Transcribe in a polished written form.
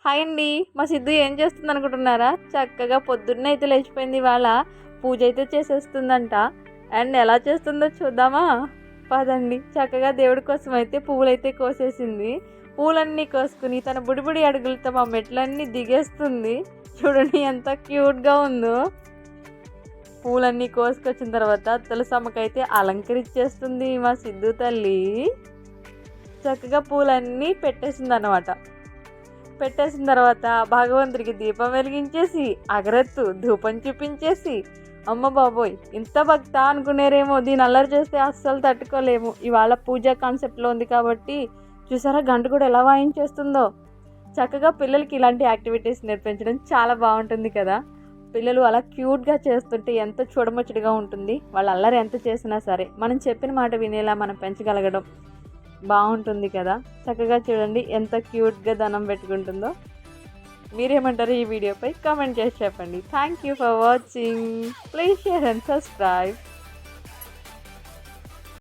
Hi అండి. మా సిద్ధు ఏం చేస్తుంది అనుకుంటున్నారా? చక్కగా పొద్దున్నే అయితే లేచిపోయింది. ఇవాళ పూజ అయితే చేసేస్తుందంట. అండ్ ఎలా చేస్తుందో చూద్దామా? పదండి. చక్కగా దేవుడి కోసం అయితే పువ్వులైతే కోసేసింది. పూలన్నీ కోసుకుని తన బుడిబుడి అడుగులతో మా మెట్లన్నీ దిగేస్తుంది. చూడండి ఎంత క్యూట్గా ఉందో. పూలన్నీ కోసుకొచ్చిన తర్వాత తులసమ్మకైతే అలంకరించేస్తుంది మా సిద్ధు తల్లి. చక్కగా పూలన్నీ పెట్టేసింది అన్నమాట. పెట్టేసిన తర్వాత భగవంతుడికి దీపం వెలిగించేసి అగరత్తు ధూపం చూపించేసి, అమ్మ బాబోయ్ ఇంత భక్త అనుకునేరేమో, దీని అల్లరి చేస్తే అస్సలు తట్టుకోలేము. ఇవాళ పూజా కాన్సెప్ట్లో ఉంది కాబట్టి చూసారా గంట కూడా ఎలా వాయించేస్తుందో. చక్కగా పిల్లలకి ఇలాంటి యాక్టివిటీస్ నేర్పించడం చాలా బాగుంటుంది కదా. పిల్లలు అలా క్యూట్గా చేస్తుంటే ఎంత చూడముచ్చటగా ఉంటుంది. వాళ్ళ అల్లరి ఎంత చేసినా సరే మనం చెప్పిన మాట వినేలా మనం పెంచగలగడం బాగుంటుంది కదా. చక్కగా చూడండి ఎంత క్యూట్గా దండం పెట్టుకుంటుందో. మీరేమంటారు ఈ వీడియోపై కామెంట్ చేసి చెప్పండి. Thank you for watching. Please share and subscribe.